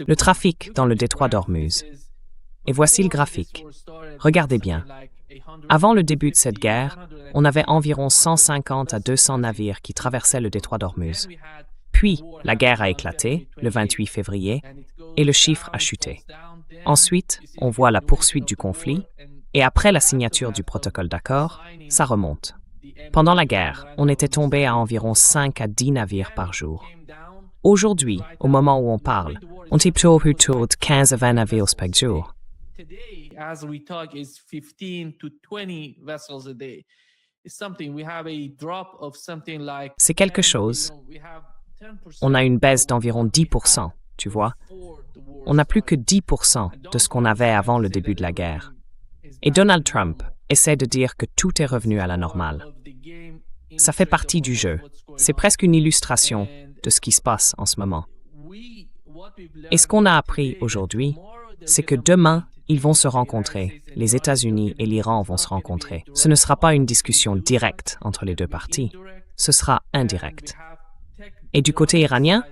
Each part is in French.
Le trafic dans le détroit d'Ormuz. Et voici le graphique. Regardez bien. Avant le début de cette guerre, on avait environ 150 à 200 navires qui traversaient le détroit d'Ormuz. Puis, la guerre a éclaté, le 28 février, et le chiffre a chuté. Ensuite, on voit la poursuite du conflit, et après la signature du protocole d'accord, ça remonte. Pendant la guerre, on était tombé à environ 5 à 10 navires par jour. Aujourd'hui, au moment où on parle, on est plutôt autour de 15 à 20 navires par jour. C'est quelque chose. On a une baisse d'environ 10%, tu vois. On n'a plus que 10% de ce qu'on avait avant le début de la guerre. Et Donald Trump essaie de dire que tout est revenu à la normale. Ça fait partie du jeu. C'est presque une illustration de ce qui se passe en ce moment. Et ce qu'on a appris aujourd'hui, c'est que demain, ils vont se rencontrer. Les États-Unis et l'Iran vont se rencontrer. Ce ne sera pas une discussion directe entre les deux parties. Ce sera indirect. Et du côté iranien,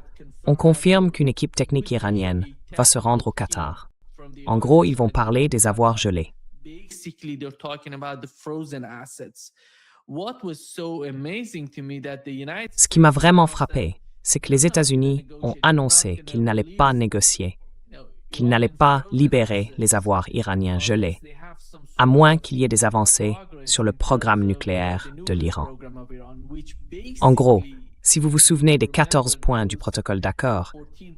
on confirme qu'une équipe technique iranienne va se rendre au Qatar. En gros, ils vont parler des avoirs gelés. Ce qui m'a vraiment frappé, c'est que les États-Unis ont annoncé qu'ils n'allaient pas négocier, qu'ils n'allaient pas libérer les avoirs iraniens gelés, à moins qu'il y ait des avancées sur le programme nucléaire de l'Iran. En gros, si vous vous souvenez des 14 points du protocole d'accord,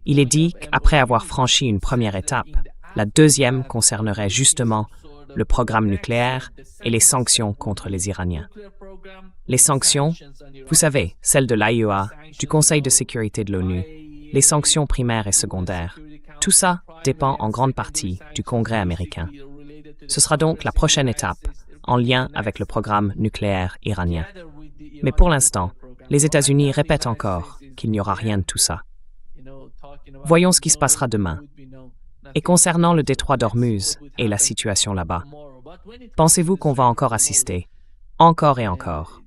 il est dit qu'après avoir franchi une première étape, la deuxième concernerait justement le programme nucléaire et les sanctions contre les Iraniens. Les sanctions, vous savez, celles de l'AIEA, du Conseil de sécurité de l'ONU, les sanctions primaires et secondaires, tout ça dépend en grande partie du Congrès américain. Ce sera donc la prochaine étape, en lien avec le programme nucléaire iranien. Mais pour l'instant, les États-Unis répètent encore qu'il n'y aura rien de tout ça. Voyons ce qui se passera demain. Et concernant le détroit d'Ormuz et la situation là-bas, pensez-vous qu'on va encore assister, encore et encore,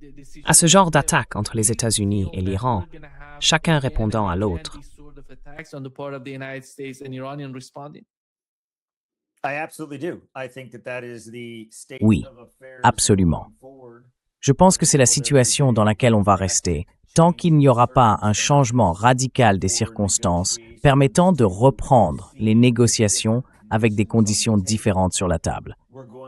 à ce genre d'attaque entre les États-Unis et l'Iran, chacun répondant à l'autre? Oui, absolument. Je pense que c'est la situation dans laquelle on va rester, tant qu'il n'y aura pas un changement radical des circonstances permettant de reprendre les négociations avec des conditions différentes sur la table.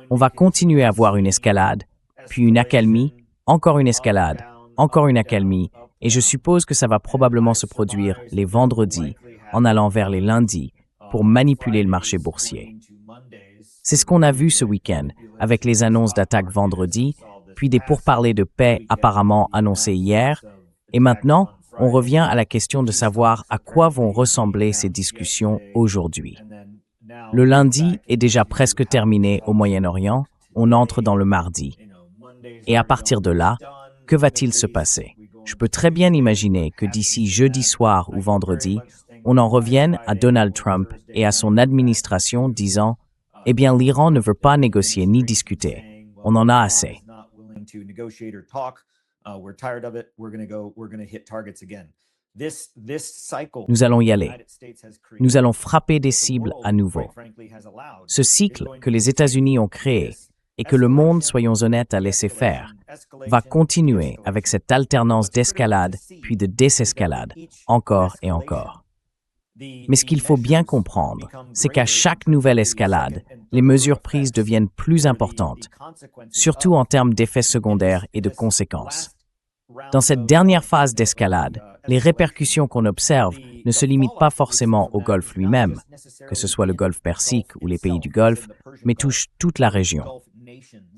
On va continuer à voir une escalade, puis une accalmie, encore une escalade, encore une accalmie, et je suppose que ça va probablement se produire les vendredis en allant vers les lundis pour manipuler le marché boursier. C'est ce qu'on a vu ce week-end avec les annonces d'attaque vendredi, puis des pourparlers de paix apparemment annoncés hier, et maintenant, on revient à la question de savoir à quoi vont ressembler ces discussions aujourd'hui. Le lundi est déjà presque terminé au Moyen-Orient, on entre dans le mardi. Et à partir de là, que va-t-il se passer? Je peux très bien imaginer que d'ici jeudi soir ou vendredi, on en revienne à Donald Trump et à son administration disant « Eh bien, l'Iran ne veut pas négocier ni discuter. On en a assez. » Nous allons y aller. Nous allons frapper des cibles à nouveau. Ce cycle que les États-Unis ont créé et que le monde, soyons honnêtes, a laissé faire, va continuer avec cette alternance d'escalade puis de désescalade, encore et encore. Mais ce qu'il faut bien comprendre, c'est qu'à chaque nouvelle escalade, les mesures prises deviennent plus importantes, surtout en termes d'effets secondaires et de conséquences. Dans cette dernière phase d'escalade, les répercussions qu'on observe ne se limitent pas forcément au Golfe lui-même, que ce soit le Golfe Persique ou les pays du Golfe, mais touchent toute la région.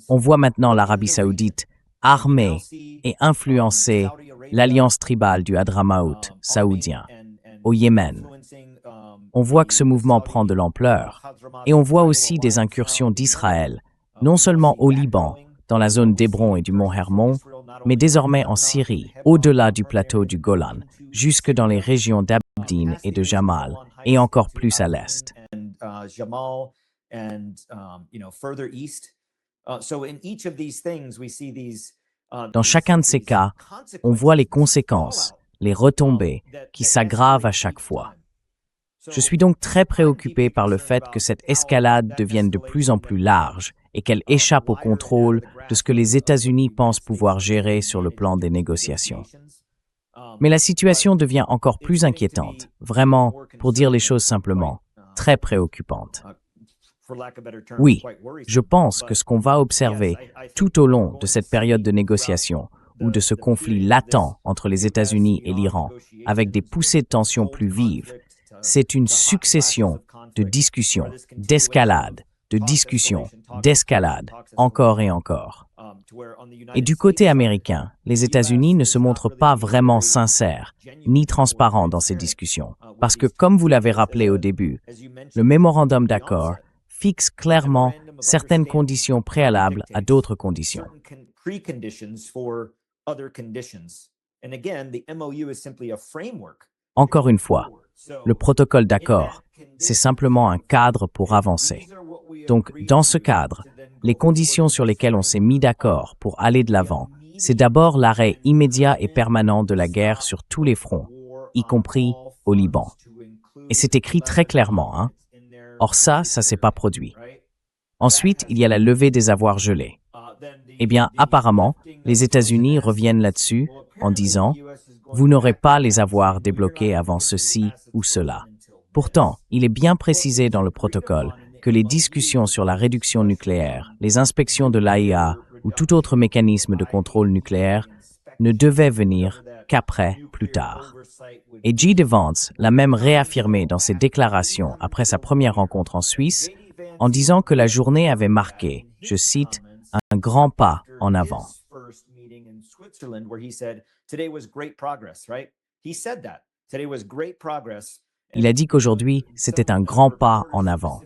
On voit maintenant l'Arabie saoudite armer et influencer l'alliance tribale du Hadramaout saoudien au Yémen. On voit que ce mouvement prend de l'ampleur et on voit aussi des incursions d'Israël, non seulement au Liban, dans la zone d'Hébron et du mont Hermon, mais désormais en Syrie, au-delà du plateau du Golan, jusque dans les régions d'Abdin et de Jamal, et encore plus à l'est. Dans chacun de ces cas, on voit les conséquences les retombées, qui s'aggravent à chaque fois. Je suis donc très préoccupé par le fait que cette escalade devienne de plus en plus large et qu'elle échappe au contrôle de ce que les États-Unis pensent pouvoir gérer sur le plan des négociations. Mais la situation devient encore plus inquiétante, vraiment, pour dire les choses simplement, très préoccupante. Oui, je pense que ce qu'on va observer tout au long de cette période de négociation ou de ce conflit latent entre les États-Unis et l'Iran, avec des poussées de tension plus vives, c'est une succession de discussions, d'escalades, de discussions, d'escalades, encore et encore. Et du côté américain, les États-Unis ne se montrent pas vraiment sincères ni transparents dans ces discussions, parce que, comme vous l'avez rappelé au début, le mémorandum d'accord fixe clairement certaines conditions préalables à d'autres conditions. Encore une fois, le protocole d'accord, c'est simplement un cadre pour avancer. Donc, dans ce cadre, les conditions sur lesquelles on s'est mis d'accord pour aller de l'avant, c'est d'abord l'arrêt immédiat et permanent de la guerre sur tous les fronts, y compris au Liban. Et c'est écrit très clairement, hein? Or ça s'est pas produit. Ensuite, il y a la levée des avoirs gelés. Eh bien, apparemment, les États-Unis reviennent là-dessus en disant « Vous n'aurez pas les avoirs débloqués avant ceci ou cela ». Pourtant, il est bien précisé dans le protocole que les discussions sur la réduction nucléaire, les inspections de l'AIA ou tout autre mécanisme de contrôle nucléaire ne devaient venir qu'après, plus tard. Et J.D. Vance l'a même réaffirmé dans ses déclarations après sa première rencontre en Suisse, en disant que la journée avait marqué, je cite, « un grand pas en avant ». Il a dit qu'aujourd'hui, c'était un grand pas en avant.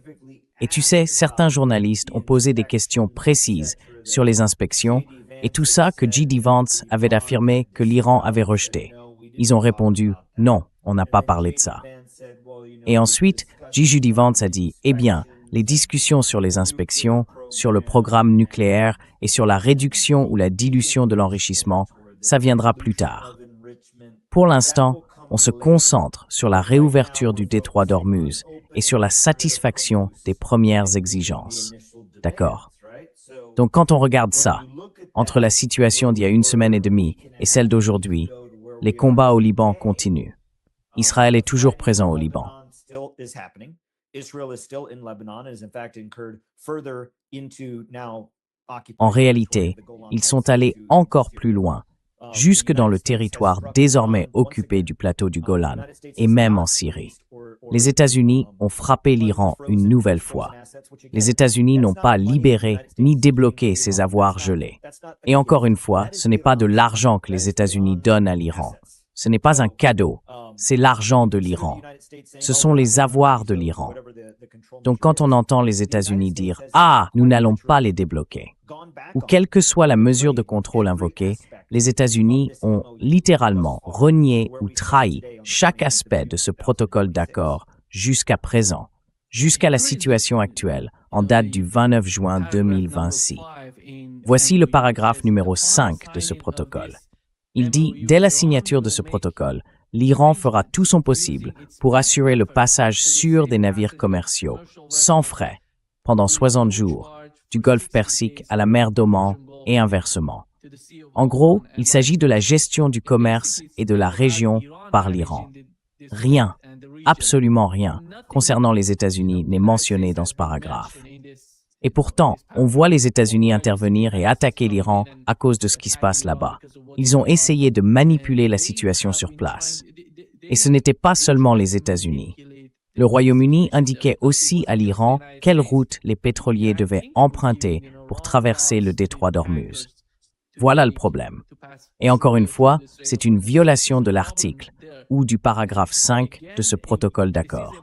Et tu sais, certains journalistes ont posé des questions précises sur les inspections et tout ça que J.D. Vance avait affirmé que l'Iran avait rejeté. Ils ont répondu « non, on n'a pas parlé de ça ». Et ensuite, J.D. Vance a dit « eh bien, les discussions sur les inspections, sur le programme nucléaire et sur la réduction ou la dilution de l'enrichissement, ça viendra plus tard. Pour l'instant, on se concentre sur la réouverture du détroit d'Ormuz et sur la satisfaction des premières exigences. D'accord? Donc quand on regarde ça, entre la situation d'il y a une semaine et demie et celle d'aujourd'hui, les combats au Liban continuent. Israël est toujours présent au Liban. En réalité, ils sont allés encore plus loin, jusque dans le territoire désormais occupé du plateau du Golan, et même en Syrie. Les États-Unis ont frappé l'Iran une nouvelle fois. Les États-Unis n'ont pas libéré ni débloqué ces avoirs gelés. Et encore une fois, ce n'est pas de l'argent que les États-Unis donnent à l'Iran. Ce n'est pas un cadeau, c'est l'argent de l'Iran. Ce sont les avoirs de l'Iran. Donc quand on entend les États-Unis dire « Ah, nous n'allons pas les débloquer », ou quelle que soit la mesure de contrôle invoquée, les États-Unis ont littéralement renié ou trahi chaque aspect de ce protocole d'accord jusqu'à présent, jusqu'à la situation actuelle, en date du 29 juin 2026. Voici le paragraphe numéro 5 de ce protocole. Il dit « Dès la signature de ce protocole, l'Iran fera tout son possible pour assurer le passage sûr des navires commerciaux, sans frais, pendant 60 jours, du golfe Persique à la mer d'Oman et inversement. En gros, il s'agit de la gestion du commerce et de la région par l'Iran. Rien, absolument rien, concernant les États-Unis n'est mentionné dans ce paragraphe. Et pourtant, on voit les États-Unis intervenir et attaquer l'Iran à cause de ce qui se passe là-bas. Ils ont essayé de manipuler la situation sur place. Et ce n'était pas seulement les États-Unis. Le Royaume-Uni indiquait aussi à l'Iran quelle route les pétroliers devaient emprunter pour traverser le détroit d'Ormuz. Voilà le problème. Et encore une fois, c'est une violation de l'article ou du paragraphe 5 de ce protocole d'accord.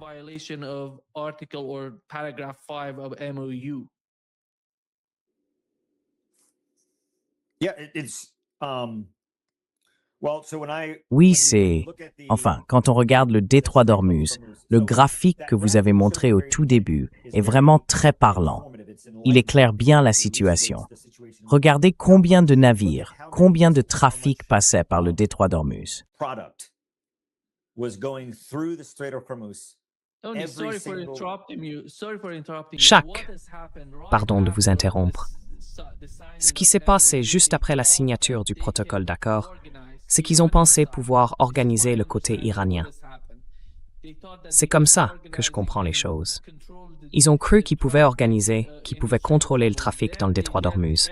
Oui, enfin, quand on regarde le détroit d'Ormuz, le graphique que vous avez montré au tout début est vraiment très parlant. Il éclaire bien la situation. Regardez combien de navires, combien de trafic passait par le détroit d'Ormuz. Chaque, pardon de vous interrompre, ce qui s'est passé juste après la signature du protocole d'accord, c'est qu'ils ont pensé pouvoir organiser le côté iranien. C'est comme ça que je comprends les choses. Ils ont cru qu'ils pouvaient organiser, qu'ils pouvaient contrôler le trafic dans le détroit d'Ormuz.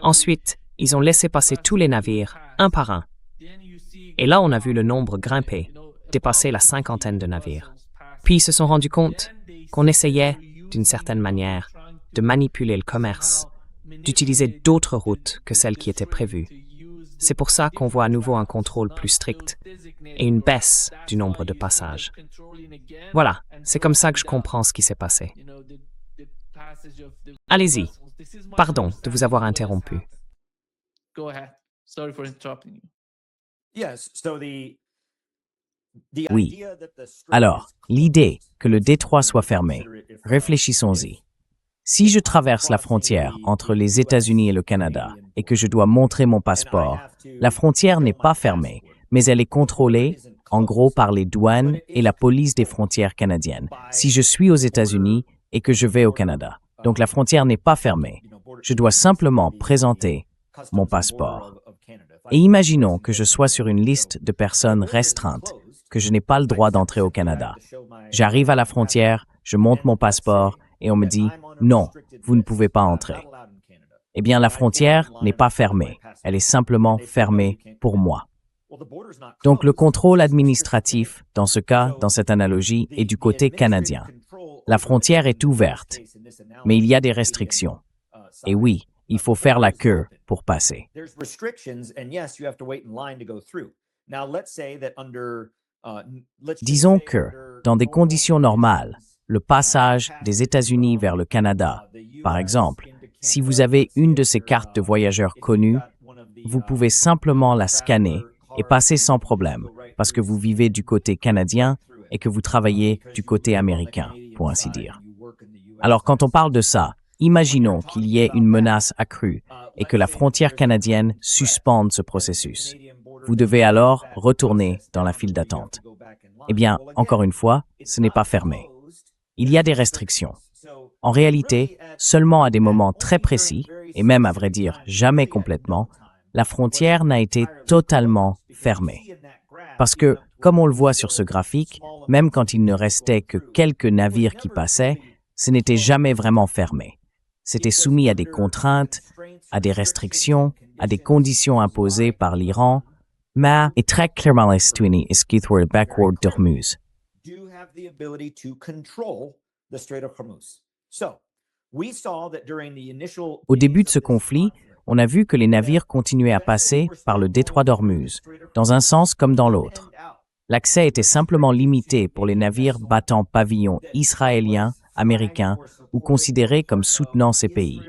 Ensuite, ils ont laissé passer tous les navires, un par un. Et là, on a vu le nombre grimper, dépasser la 50aine de navires. Puis ils se sont rendus compte qu'on essayait, d'une certaine manière, de manipuler le commerce, d'utiliser d'autres routes que celles qui étaient prévues. C'est pour ça qu'on voit à nouveau un contrôle plus strict et une baisse du nombre de passages. Voilà, c'est comme ça que je comprends ce qui s'est passé. Allez-y. Pardon de vous avoir interrompu. Oui. Alors, l'idée que le détroit soit fermé, réfléchissons-y. Si je traverse la frontière entre les États-Unis et le Canada et que je dois montrer mon passeport, la frontière n'est pas fermée, mais elle est contrôlée, en gros, par les douanes et la police des frontières canadiennes, si je suis aux États-Unis et que je vais au Canada. Donc la frontière n'est pas fermée. Je dois simplement présenter mon passeport. Et imaginons que je sois sur une liste de personnes restreintes, que je n'ai pas le droit d'entrer au Canada. J'arrive à la frontière, je montre mon passeport et on me dit « Non, vous ne pouvez pas entrer ». Eh bien, la frontière n'est pas fermée. Elle est simplement fermée pour moi. Donc, le contrôle administratif, dans ce cas, dans cette analogie, est du côté canadien. La frontière est ouverte, mais il y a des restrictions. Et oui, il faut faire la queue pour passer. Disons que, dans des conditions normales, le passage des États-Unis vers le Canada, par exemple, si vous avez une de ces cartes de voyageurs connues, vous pouvez simplement la scanner et passer sans problème, parce que vous vivez du côté canadien et que vous travaillez du côté américain, pour ainsi dire. Alors, quand on parle de ça, imaginons qu'il y ait une menace accrue et que la frontière canadienne suspende ce processus. Vous devez alors retourner dans la file d'attente. Eh bien, encore une fois, ce n'est pas fermé. Il y a des restrictions. En réalité, seulement à des moments très précis, et même à vrai dire jamais complètement, la frontière n'a été totalement fermée. Parce que, comme on le voit sur ce graphique, même quand il ne restait que quelques navires qui passaient, ce n'était jamais vraiment fermé. C'était soumis à des contraintes, à des restrictions, à des conditions imposées par l'Iran, mais est très clairement l'estuini est le backward d'Ormuz. Au début de ce conflit, on a vu que les navires continuaient à passer par le détroit d'Ormuz, dans un sens comme dans l'autre. L'accès était simplement limité pour les navires battant pavillon israélien, américain ou considérés comme soutenant ces pays.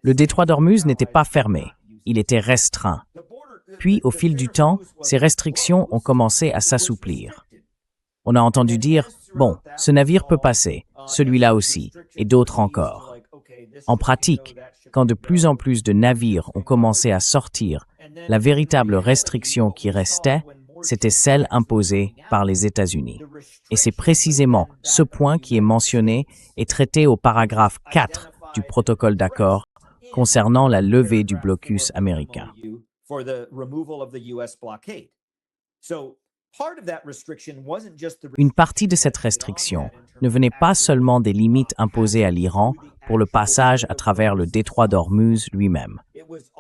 Le détroit d'Ormuz n'était pas fermé, il était restreint. Puis, au fil du temps, ces restrictions ont commencé à s'assouplir. On a entendu dire « Bon, ce navire peut passer, celui-là aussi, et d'autres encore ». En pratique, quand de plus en plus de navires ont commencé à sortir, la véritable restriction qui restait, c'était celle imposée par les États-Unis. Et c'est précisément ce point qui est mentionné et traité au paragraphe 4 du protocole d'accord concernant la levée du blocus américain. Une partie de cette restriction ne venait pas seulement des limites imposées à l'Iran pour le passage à travers le détroit d'Ormuz lui-même.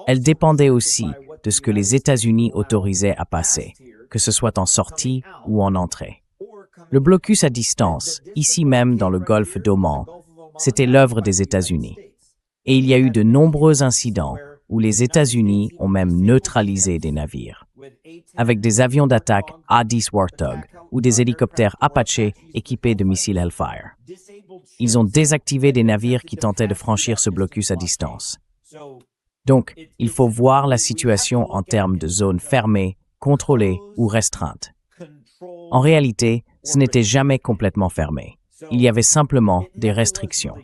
Elle dépendait aussi de ce que les États-Unis autorisaient à passer, que ce soit en sortie ou en entrée. Le blocus à distance, ici même dans le golfe d'Oman, c'était l'œuvre des États-Unis. Et il y a eu de nombreux incidents où les États-Unis ont même neutralisé des navires, avec des avions d'attaque A-10 Warthog ou des hélicoptères Apache équipés de missiles Hellfire. Ils ont désactivé des navires qui tentaient de franchir ce blocus à distance. Donc, il faut voir la situation en termes de zones fermées, contrôlées ou restreintes. En réalité, ce n'était jamais complètement fermé. Il y avait simplement des restrictions.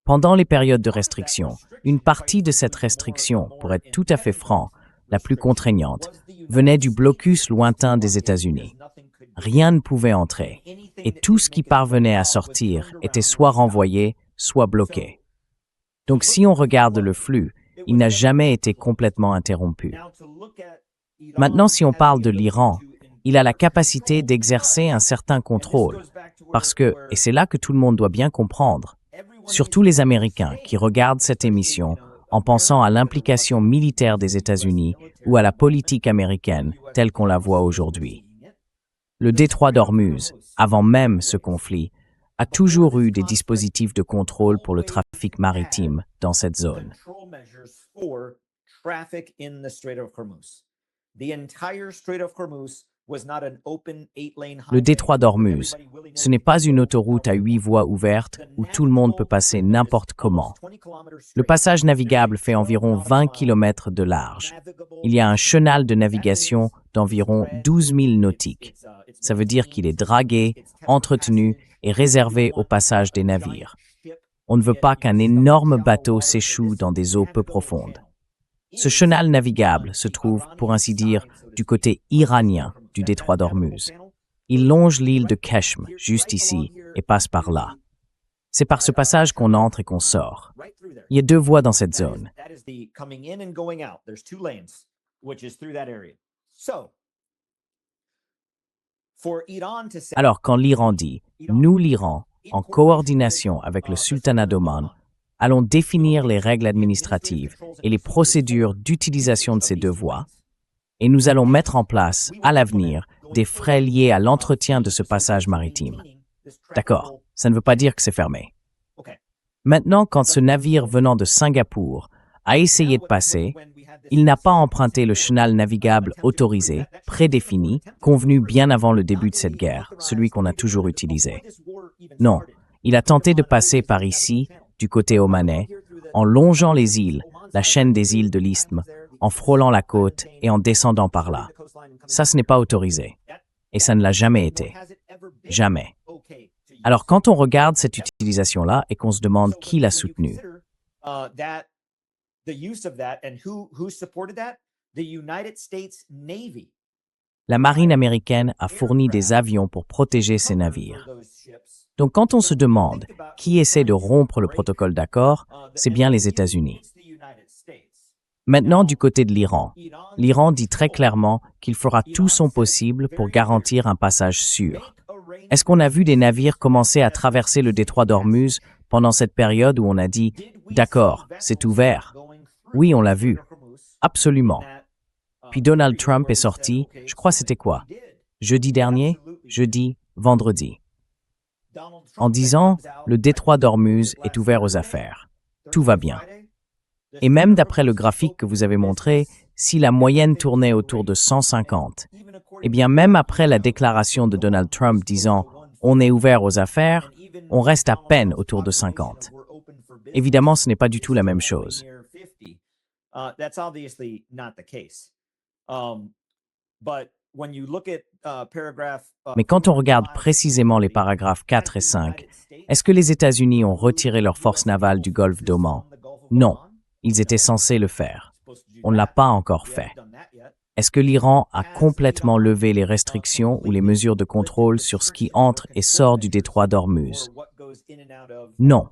Pendant les périodes de restriction, une partie de cette restriction, pour être tout à fait franc, la plus contraignante, venait du blocus lointain des États-Unis. Rien ne pouvait entrer, et tout ce qui parvenait à sortir était soit renvoyé, soit bloqué. Donc si on regarde le flux, il n'a jamais été complètement interrompu. Maintenant, si on parle de l'Iran, il a la capacité d'exercer un certain contrôle, parce que, et c'est là que tout le monde doit bien comprendre, surtout les Américains qui regardent cette émission en pensant à l'implication militaire des États-Unis ou à la politique américaine telle qu'on la voit aujourd'hui. Le détroit d'Ormuz, avant même ce conflit, a toujours eu des dispositifs de contrôle pour le trafic maritime dans cette zone. Le détroit d'Ormuz, ce n'est pas une autoroute à 8 voies ouvertes où tout le monde peut passer n'importe comment. Le passage navigable fait environ 20 km de large. Il y a un chenal de navigation d'environ 12 000 nautiques. Ça veut dire qu'il est dragué, entretenu et réservé au passage des navires. On ne veut pas qu'un énorme bateau s'échoue dans des eaux peu profondes. Ce chenal navigable se trouve, pour ainsi dire, du côté iranien du détroit d'Ormuz. Il longe l'île de Keshm, juste ici, et passe par là. C'est par ce passage qu'on entre et qu'on sort. Il y a 2 voies dans cette zone. Alors, quand l'Iran dit « Nous, l'Iran, en coordination avec le sultanat d'Oman, allons définir les règles administratives et les procédures d'utilisation de ces 2 voies, et nous allons mettre en place, à l'avenir, des frais liés à l'entretien de ce passage maritime. » D'accord, ça ne veut pas dire que c'est fermé. Maintenant, quand ce navire venant de Singapour a essayé de passer, il n'a pas emprunté le chenal navigable autorisé, prédéfini, convenu bien avant le début de cette guerre, celui qu'on a toujours utilisé. Non, il a tenté de passer par ici, du côté omanais, en longeant les îles, la chaîne des îles de l'Isthme, en frôlant la côte et en descendant par là. Ça, ce n'est pas autorisé. Et ça ne l'a jamais été. Jamais. Alors, quand on regarde cette utilisation-là et qu'on se demande qui l'a soutenue, la marine américaine a fourni des avions pour protéger ces navires. Donc, quand on se demande qui essaie de rompre le protocole d'accord, c'est bien les États-Unis. Maintenant, du côté de l'Iran, l'Iran dit très clairement qu'il fera tout son possible pour garantir un passage sûr. Est-ce qu'on a vu des navires commencer à traverser le détroit d'Ormuz pendant cette période où on a dit « D'accord, c'est ouvert ». Oui, on l'a vu. Absolument. Puis Donald Trump est sorti, je crois c'était quoi? Jeudi dernier? Jeudi, vendredi. En disant « Le détroit d'Ormuz est ouvert aux affaires. Tout va bien ». Et même d'après le graphique que vous avez montré, si la moyenne tournait autour de 150, eh bien même après la déclaration de Donald Trump disant « On est ouvert aux affaires », on reste à peine autour de 50. Évidemment, ce n'est pas du tout la même chose. Mais quand on regarde précisément les paragraphes 4 et 5, est-ce que les États-Unis ont retiré leurs forces navales du golfe d'Oman? Non, ils étaient censés le faire. On ne l'a pas encore fait. Est-ce que l'Iran a complètement levé les restrictions ou les mesures de contrôle sur ce qui entre et sort du détroit d'Ormuz? Non.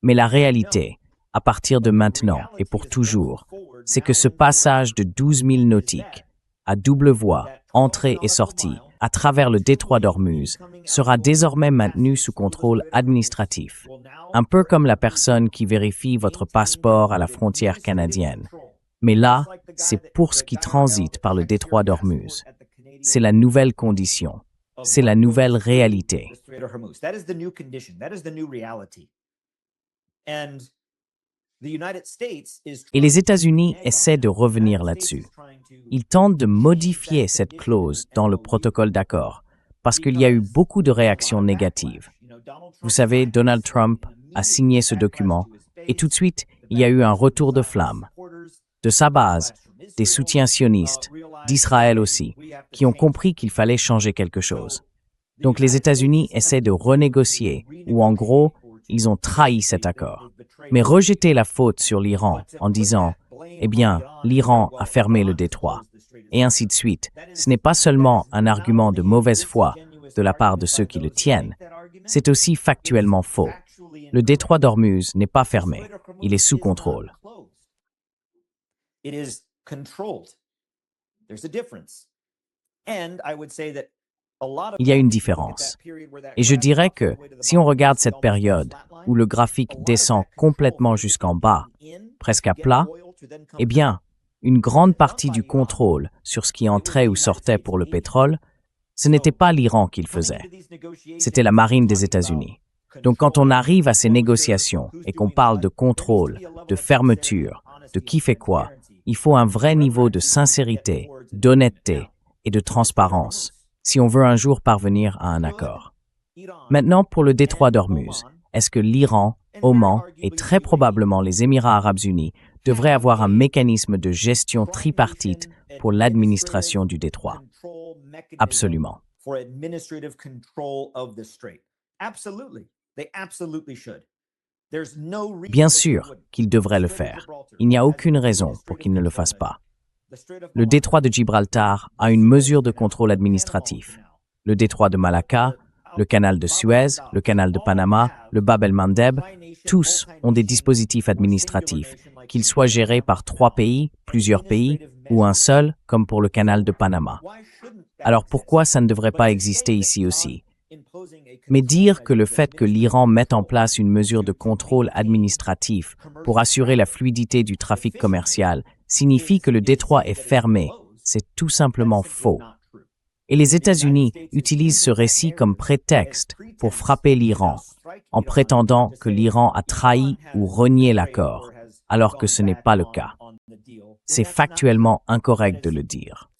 Mais la réalité, à partir de maintenant et pour toujours, c'est que ce passage de 12 000 nautiques, à double voie, entrée et sortie, à travers le détroit d'Ormuz, sera désormais maintenu sous contrôle administratif, un peu comme la personne qui vérifie votre passeport à la frontière canadienne. Mais là, c'est pour ce qui transite par le détroit d'Ormuz. C'est la nouvelle condition. C'est la nouvelle réalité. Et les États-Unis essaient de revenir là-dessus. Ils tentent de modifier cette clause dans le protocole d'accord parce qu'il y a eu beaucoup de réactions négatives. Vous savez, Donald Trump a signé ce document et tout de suite, il y a eu un retour de flamme. De sa base, des soutiens sionistes, d'Israël aussi, qui ont compris qu'il fallait changer quelque chose. Donc les États-Unis essaient de renégocier, ou en gros, ils ont trahi cet accord. Mais rejeter la faute sur l'Iran en disant « Eh bien, l'Iran a fermé le détroit », et ainsi de suite, ce n'est pas seulement un argument de mauvaise foi de la part de ceux qui le tiennent, c'est aussi factuellement faux. Le détroit d'Ormuz n'est pas fermé, il est sous contrôle. Il y a une différence. Et je dirais que si on regarde cette période où le graphique descend complètement jusqu'en bas, presque à plat, eh bien, une grande partie du contrôle sur ce qui entrait ou sortait pour le pétrole, ce n'était pas l'Iran qui le faisait, c'était la marine des États-Unis. Donc quand on arrive à ces négociations et qu'on parle de contrôle, de fermeture, de qui fait quoi, il faut un vrai niveau de sincérité, d'honnêteté et de transparence si on veut un jour parvenir à un accord. Maintenant, pour le détroit d'Ormuz, est-ce que l'Iran, Oman et très probablement les Émirats arabes unis devraient avoir un mécanisme de gestion tripartite pour l'administration du détroit? Absolument. Bien sûr qu'ils devraient le faire. Il n'y a aucune raison pour qu'ils ne le fassent pas. Le détroit de Gibraltar a une mesure de contrôle administratif. Le détroit de Malacca, le canal de Suez, le canal de Panama, le Bab el-Mandeb, tous ont des dispositifs administratifs, qu'ils soient gérés par 3 pays, plusieurs pays ou un seul, comme pour le canal de Panama. Alors pourquoi ça ne devrait pas exister ici aussi? Mais dire que le fait que l'Iran mette en place une mesure de contrôle administratif pour assurer la fluidité du trafic commercial signifie que le détroit est fermé, c'est tout simplement faux. Et les États-Unis utilisent ce récit comme prétexte pour frapper l'Iran, en prétendant que l'Iran a trahi ou renié l'accord, alors que ce n'est pas le cas. C'est factuellement incorrect de le dire.